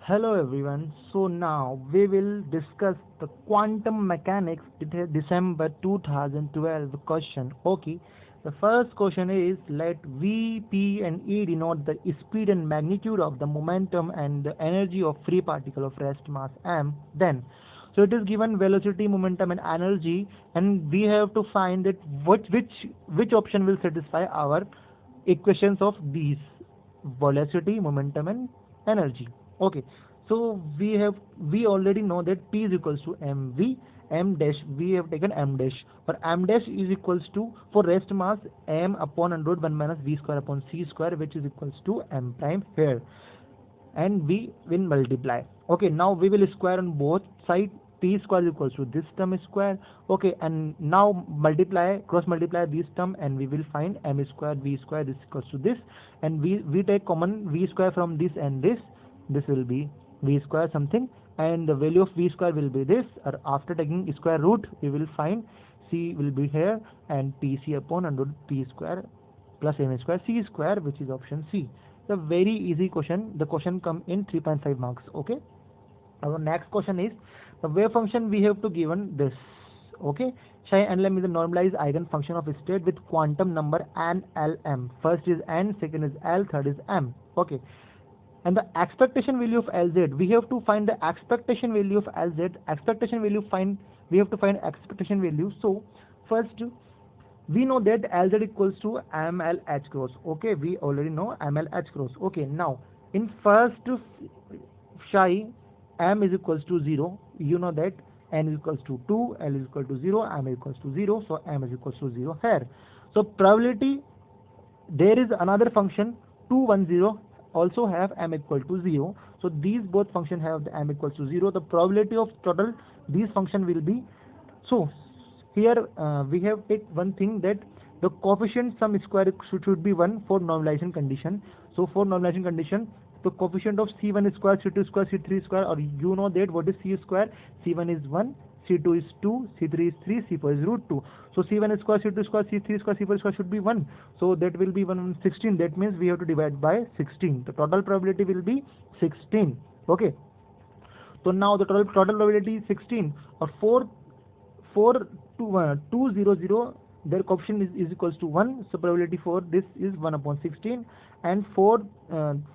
Hello everyone. So now we will discuss the quantum mechanics December 2012 question. Okay. The first question is let V, P and E denote the speed and magnitude of the momentum and the energy of free particle of rest mass m. Then so it is given velocity, momentum and energy, and we have to find that which option will satisfy our equations of these velocity, momentum and energy. Okay, so we already know that P is equals to mv m dash. We have taken m dash, for m dash is equals to, for rest mass, m upon under 1 minus v square upon c square, which is equals to m prime here, and we will multiply. Okay, now we will square on both sides. P square is equals to this term square. Okay, and now multiply, cross multiply this term, and we will find m square v square is equals to this, and we take common v square from this, and this will be v square something, and the value of v square will be this, or after taking square root we will find c will be here, and pc upon under p square plus m square c square, which is option C. The very easy question. The question come in 3.5 marks. Okay. Our next question is the wave function we have to given this. Okay. Psi and Lm is a normalized eigen function of state with quantum number n, L, m. First is n, second is L, third is m. Okay. And the expectation value of Lz, we have to find the expectation value of Lz. Expectation value find, we have to find expectation value. So first we know that Lz equals to mlh cross. Okay, we already know mlh cross. Okay, now in first psi, m is equals to 0. You know that n is equals to 2, L is equal to 0, m is equals to 0, so m is equals to 0 here. So probability, there is another function 210 also have m equal to 0. So these both function have the m equals to 0. The probability of total these function will be, so here we have take one thing, that the coefficient sum square should be 1 for normalization condition. So for normalization condition, the coefficient of c1 square, c2 square, c3 square, or you know that what is c square, c1 is 1, c2 is 2, c3 is 3, c4 is root 2. So c1 square, c2 square, c3 square, c4 square should be 1. So that will be 116. That means we have to divide by 16. The total probability will be 16. Okay. So now the total probability is 16, or 200, their coefficient is equals to 1, so probability for this is 1 upon 16, and for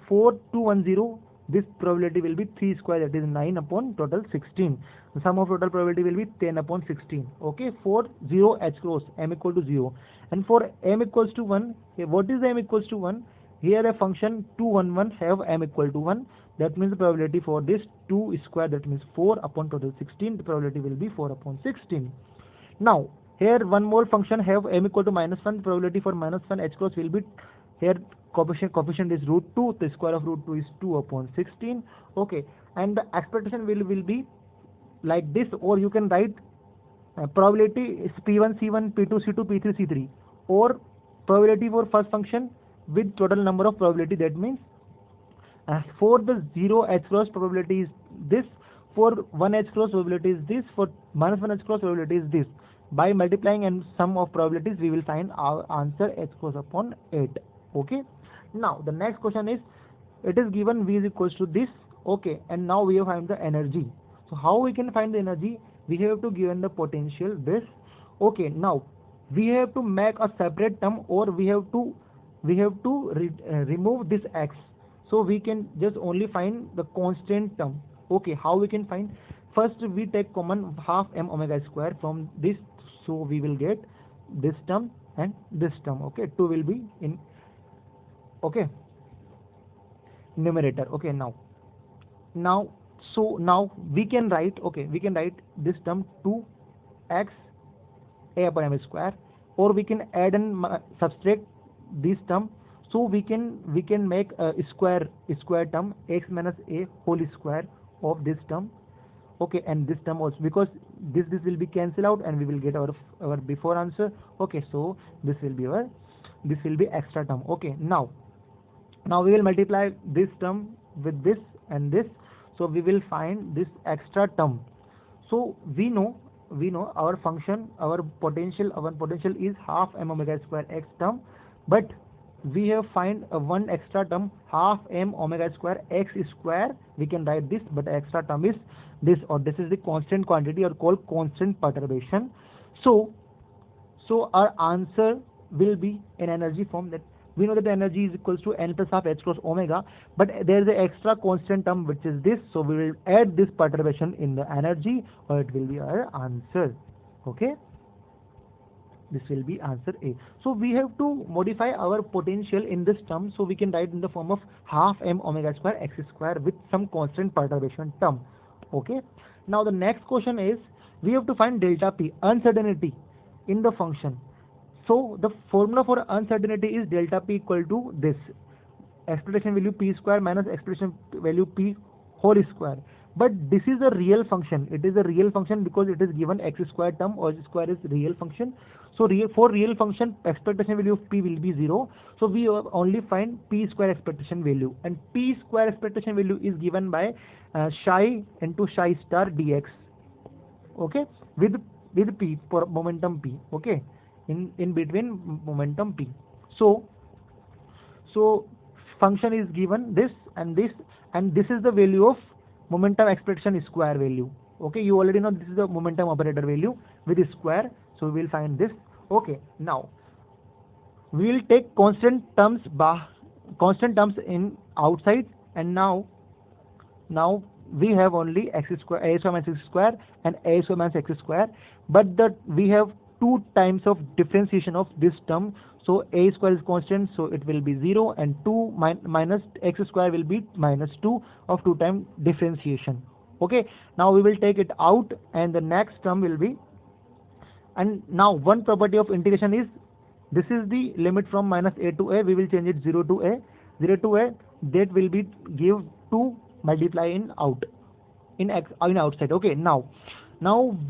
4210, this probability will be 3 square, that is 9 upon total 16. The sum of total probability will be 10 upon 16. Okay, for 0 h cross, m equal to 0, and for m equals to 1, what is m equals to 1? Here a function 211 have m equal to 1. That means the probability for this 2 square, that means 4 upon total 16. The probability will be 4 upon 16. Now here one more function have m equal to -1. The probability for -1 h cross will be, here coefficient is root 2. The square of root 2 is 2 upon 16. Okay, and the expectation will be like this, or you can write probability is p1 c1, p2 c2, p3 c3, or probability for first function with total number of probability. That means for the 0 h cross probability is this, for 1 h cross probability is this, for -1 h cross probability is this. By multiplying and sum of probabilities, we will find our answer h cross upon 8. Okay. Now the next question is, it is given v is equals to this. Okay, and now we have find the energy. So how we can find the energy? We have to given the potential this. Okay, now we have to make a separate term, or we have to remove this x, so we can just only find the constant term. Okay, how we can find? First we take common half m omega square from this, so we will get this term and this term. Okay, 2 will be in, okay, numerator. Okay, now so now we can write, okay, we can write this term 2x a upon m square, or we can add and subtract this term, so we can make a square term x minus a whole square of this term. Okay, and this term also, because this will be cancelled out, and we will get our before answer. Okay, so this will be extra term. Okay, now we will multiply this term with this and this, so we will find this extra term. So we know our function, our potential is half m omega square x term, but we have find one extra term, half m omega square x square. We can write this, but the extra term is this, or this is the constant quantity, or called constant perturbation. So our answer will be in energy form, that we know that the energy is equals to n plus half h cross omega, but there is an extra constant term which is this, so we will add this perturbation in the energy, or it will be our answer. Okay, this will be answer A. So we have to modify our potential in this term, so we can write in the form of half m omega square x square with some constant perturbation term. Okay, now the next question is, we have to find delta p, uncertainty in the function. So the formula for uncertainty is delta p equal to this, expectation value p square minus expectation value p whole square. But this is a real function. It is a real function because it is given x square term, or square is real function. So for real function, expectation value of p will be 0. So we only find p square expectation value, and p square expectation value is given by psi into psi star dx. Okay, with p for momentum p. Okay, in between momentum p. So function is given this, and this is the value of momentum expectation square value. Okay, you already know this is the momentum operator value with square, so we will find this. Okay, now we will take constant terms in outside, and now we have only x square, a square minus x square, and a square minus x square, but we have two times of differentiation of this term. So a square is constant, so it will be 0, and 2 minus x square will be minus 2 of 2 time differentiation. Okay, now we will take it out, and the next term will be, and now one property of integration is, this is the limit from minus a to a, we will change it 0 to a, that will be give 2 multiply in out, in outside. Okay, now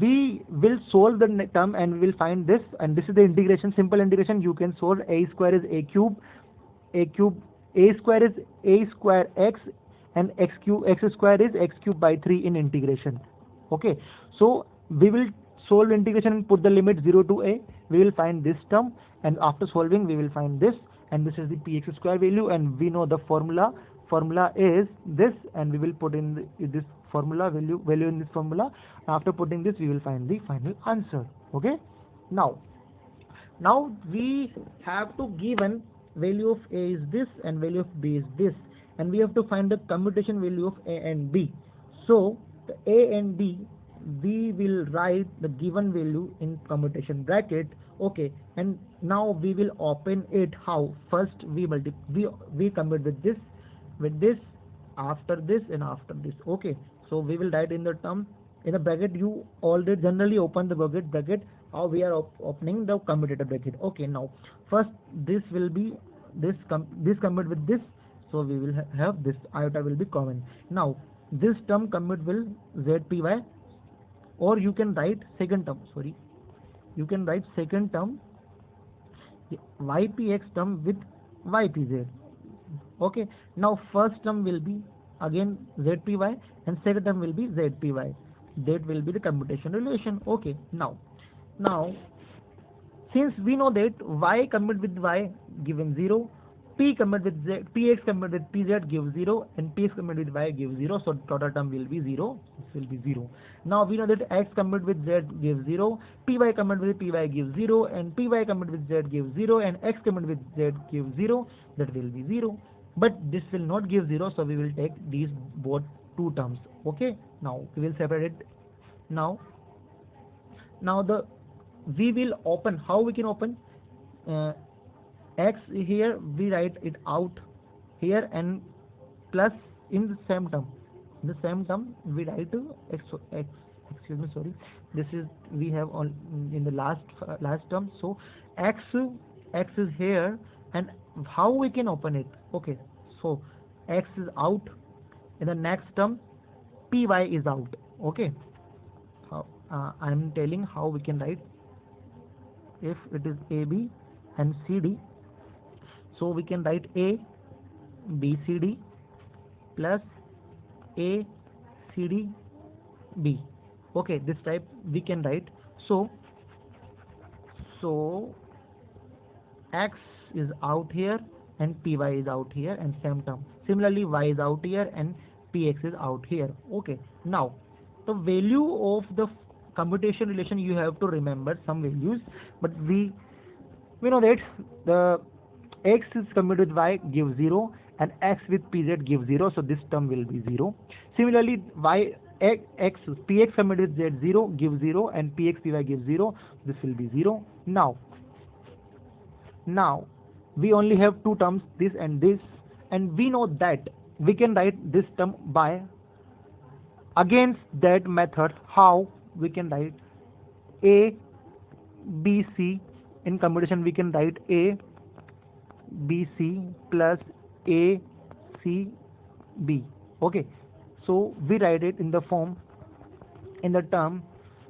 we will solve the term, and we will find this, and this is the integration, simple integration. You can solve. A square is a square is a square x, and x square is x cube by 3 in integration. Okay, so we will solve integration and put the limit 0 to a, we will find this term, and after solving we will find this, and this is the px square value, and we know the formula is this, and we will put in this formula value in this formula. After putting this, we will find the final answer. Okay, now we have to given value of a is this and value of b is this, and we have to find the commutation value of a and b. So the a and b, we will write the given value in commutation bracket. Okay, and now we will open it. How? First we commute with this, after this, and after this. Okay, so we will write in the term in the bracket. You already generally open the bracket. How we are opening the commutator bracket. Okay, now first this will be this commute with this, so we will have this iota will be common. Now this term commute will zpy, or you can write second term, ypx term with ypz. Okay, now first term will be again zpy, and second term will be zpy. That will be the commutation relation. Okay, now since we know that y commute with y given 0, p commute with z, px commute with pz gives 0, and px commute with y gives 0, so total term will be 0. This will be 0. Now we know that x commute with z gives 0, py commute with py gives 0, and py commute with z gives 0, and x commute with z gives 0. That will be 0. But this will not give 0, so we will take these both two terms. Okay, now we will separate it. Now we will open. How we can open? X here we write it out here, and plus in the same term. In the same term we write x. Excuse me, sorry. This is we have on in the last term. So x is here, and how we can open it? Okay, so x is out. In the next term, py is out. Okay, I am telling how we can write. If it is AB and CD, so we can write A BCD plus A CD B. Okay, this type we can write. So x is out here, and py is out here, and same term. Similarly, y is out here and px is out here. Okay, now the value of the commutation relation, you have to remember some values, but we know that the x is commuted with y gives 0 and x with pz gives 0, so this term will be 0. Similarly, px commuted with z 0 gives 0 and px py gives 0, this will be 0. Now we only have two terms, this, and we know that we can write this term by against that method. How we can write a b c in computation? We can write a b c plus a c b. Okay, so we write it in the form, in the term.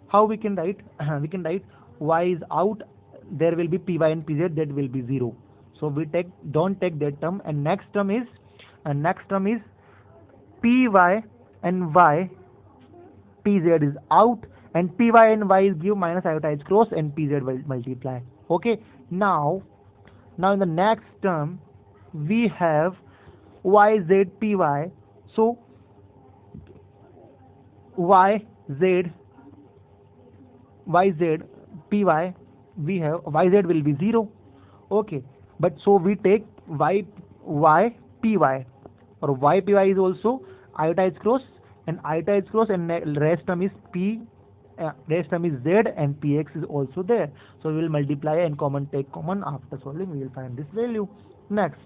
How we can write? We can write y is out, there will be py and pz, that will be 0, so we don't take that term, and next term is py and y, pz is out, and py and y is give minus iota h cross, and pz will multiply. Okay, now in the next term we have yz py, so yz py, we have yz will be 0. Okay, but so we take y py, or y py is also iota h cross, and rest term is rest term is z, and px is also there, so we will multiply and take common. After solving, we will find this value. Next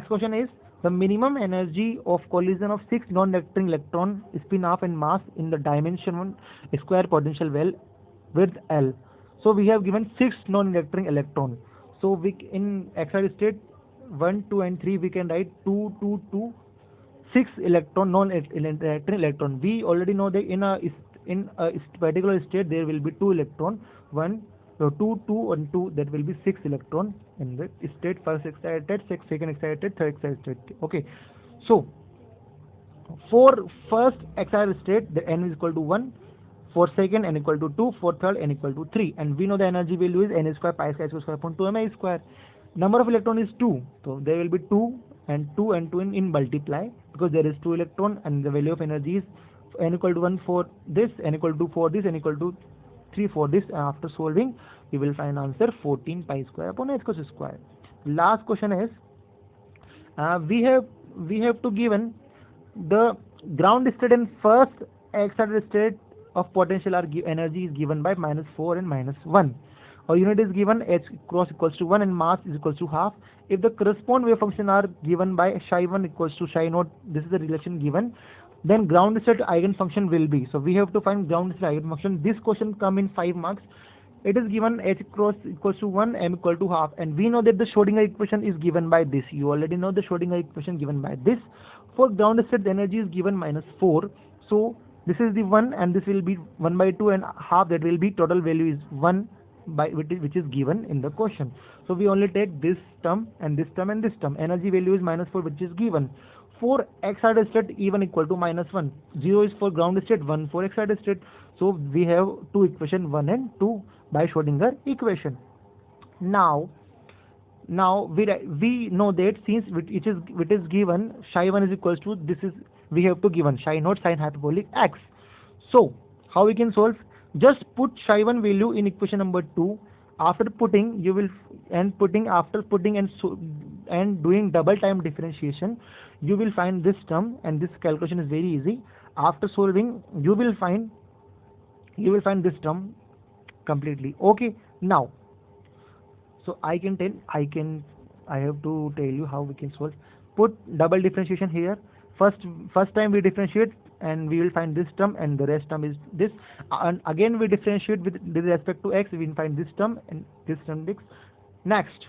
question is, the minimum energy of collision of 6 non-reacting electron spin off in mass in the dimension 1 square potential well with L. So we have given 6 non-reacting electron. So we in excited state 1, 2 and 3 we can write 2, 2, 2, 6 electron, non-reacting electron. We already know that in a particular state there will be 2 electron, 2, 2 and 2, that will be 6 electron in the state first excited, second excited, third excited. Okay, so for first excited state the n is equal to 1, for second n equal to 2, for third n equal to 3, and we know the energy value is n square pi square upon 2 mi square. Number of electron is 2, so there will be 2 and 2 and 2 in multiply, because there is 2 electron, and the value of energy is n equal to 1 for this, n equal to 2 for this, n equal to 3 for this. After solving, we will find answer 14 pi square upon h cos square. Last question is, we have to given the ground state and first excited state of potential energy is given by -4 and -1. Our unit is given h cross equals to 1 and mass is equals to half. If the corresponding wave function are given by psi 1 equals to psi naught, this is the relation given, then ground state eigenfunction will be. So we have to find ground state eigenfunction. This question come in 5 marks. It is given h cross equals to 1, m equal to half, and we know that the Schrodinger equation is given by this. You already know the Schrodinger equation given by this. For ground state, the energy is given -4. So this is the 1, and this will be 1 by 2 and half, that will be total value is 1 by which is given in the question. So we only take this term and this term and this term. Energy value is -4, which is given. For excited state, E1 equal to -1. 0 is for ground state, 1 for excited state. So we have two equations, 1 and 2 by Schrodinger equation. Now we know that since it is given psi 1 is equals to, this is we have to given psi naught sine hyperbolic x. So how we can solve? Just put psi 1 value in equation number 2. After putting, you will and doing double time differentiation, you will find this term, and this calculation is very easy. After solving, you will find this term completely. Okay, now so I have to tell you how we can solve. Put double differentiation here. First time we differentiate, and we will find this term, and the rest term is this, and again we differentiate with respect to x, we will find this term and this term. Next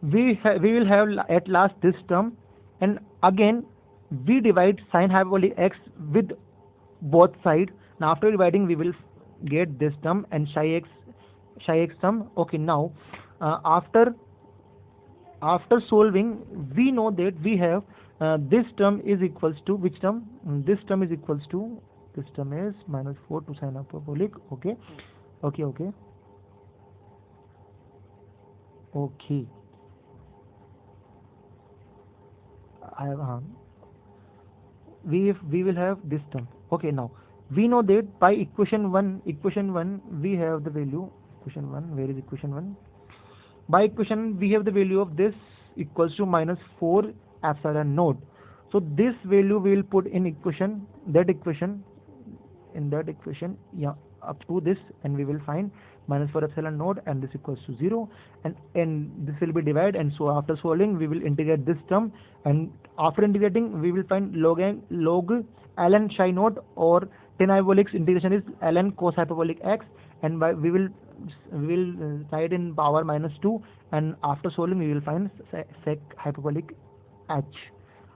we will have at last this term, and again we divide sine hyperbolic x with both sides. Now after dividing, we will get this term and psi x term. Okay, now after solving, we know that we have this term is equals to which term? This term is equals to, this term is -4 to sine hyperbolic. Okay. we will have this term. Okay, now we know that by equation 1 we have the value equation 1. Where is equation 1? By equation we have the value of this equals to minus 4 epsilon naught. So this value we will put in equation, yeah, up to this, and we will find minus 4 epsilon naught, and this equals to 0, and this will be divided, and so after solving we will integrate this term, and after integrating we will find log ln psi naught, or 10 hyperbolic integration is ln cos hyperbolic x, and we will write in power minus 2, and after solving we will find sec hyperbolic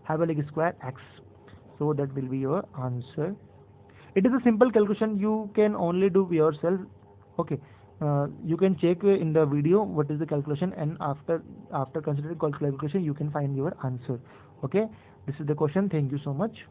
hyperbolic square x. So that will be your answer. It is a simple calculation, you can only do yourself. Okay, you can check in the video what is the calculation, and after considering calculation you can find your answer. Okay, this is the question. Thank you so much.